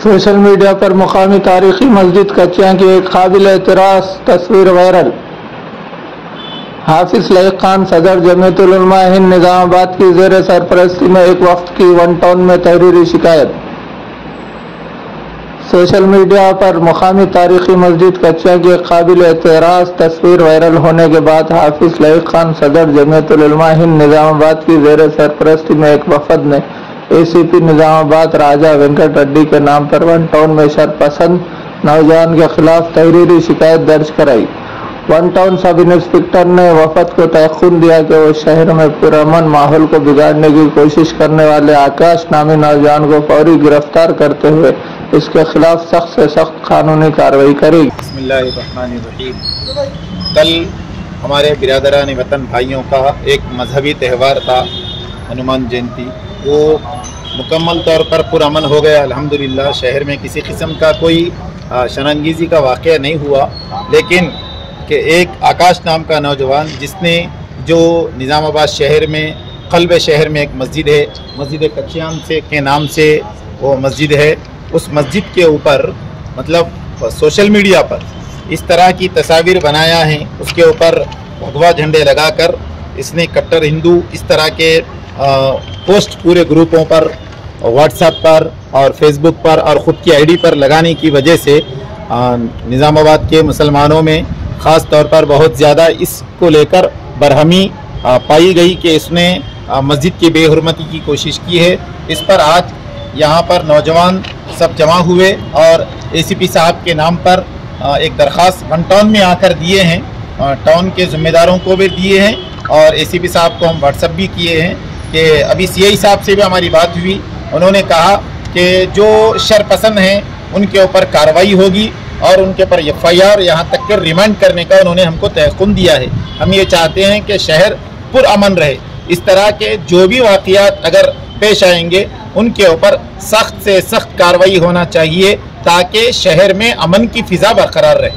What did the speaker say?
Social media पर मुकामी तारीखी मस्जिद कच्चियां की एक काबिल एतराज़ तस्वीर वायरल। हाफिज लईक खान सदर जमीयतुल उलमा हिंद निजामाबाद की ज़ेर सरपरस्ती में एक वक्त की वन टाउन में तहरीरी शिकायत। सोशल मीडिया पर मुकामी तारीखी मस्जिद कच्चियां की एक काबिल एतराज़ तस्वीर वायरल होने के बाद हाफिज लईक खान सदर जमीयतुल उलमा हिंद निजामाबाद की ज़ेर सरपरस्ती में एक वफद ने ACP निजामाबाद राजा वेंकट रेड्डी के नाम पर वन टाउन में शरपसंद नौजवान के खिलाफ तहरीरी शिकायत दर्ज कराई। वन टाउन सब इंस्पेक्टर ने वफद को तयक़ुन दिया कि वो शहर में पुरअमन माहौल को बिगाड़ने की कोशिश करने वाले आकाश नामी नौजवान को फौरी गिरफ्तार करते हुए इसके खिलाफ सख्त से सख्त कानूनी कार्रवाई करेगी। बिस्मिल्लाहिर्रहमानिर्रहीम। कल हमारे बिरादरान वतन भाइयों का एक मजहबी त्यौहार था, हनुमान जयंती। वो मुकम्मल तौर पर पुरअमन हो गया अल्हम्दुलिल्लाह। शहर में किसी किस्म का कोई शरंगेज़ी का वाक़या नहीं हुआ, लेकिन कि एक आकाश नाम का नौजवान जिसने जो निज़ामाबाद शहर में क़ल्ब शहर में एक मस्जिद है, मस्जिद कच्चियां से के नाम से वो मस्जिद है, उस मस्जिद के ऊपर मतलब सोशल मीडिया पर इस तरह की तस्वीर बनाया है, उसके ऊपर भगवा झंडे लगाकर इसने कट्टर हिंदू इस तरह के पोस्ट पूरे ग्रुपों पर व्हाट्सएप पर और फेसबुक पर और ख़ुद की आईडी पर लगाने की वजह से निज़ामाबाद के मुसलमानों में ख़ास तौर पर बहुत ज़्यादा इसको लेकर बरहमी पाई गई कि इसने मस्जिद की बेहुरमती की कोशिश की है। इस पर आज यहाँ पर नौजवान सब जमा हुए और ACP साहब के नाम पर एक दरख्वास्त वन टाउन में आकर दिए हैं, टाउन के ज़िम्मेदारों को भी दिए हैं और ACP साहब को हम व्हाट्सएप भी किए हैं कि अभी CI साहब से भी हमारी बात हुई। उन्होंने कहा कि जो शरपसंद हैं उनके ऊपर कार्रवाई होगी और उनके ऊपर FIR यहाँ तक के रिमांड करने का उन्होंने हमको तयक़ुन दिया है। हम ये चाहते हैं कि शहर पुरअमन रहे। इस तरह के जो भी वाक़यात अगर पेश आएंगे उनके ऊपर सख्त से सख्त कार्रवाई होना चाहिए ताकि शहर में अमन की फ़िज़ा बरकरार रहे।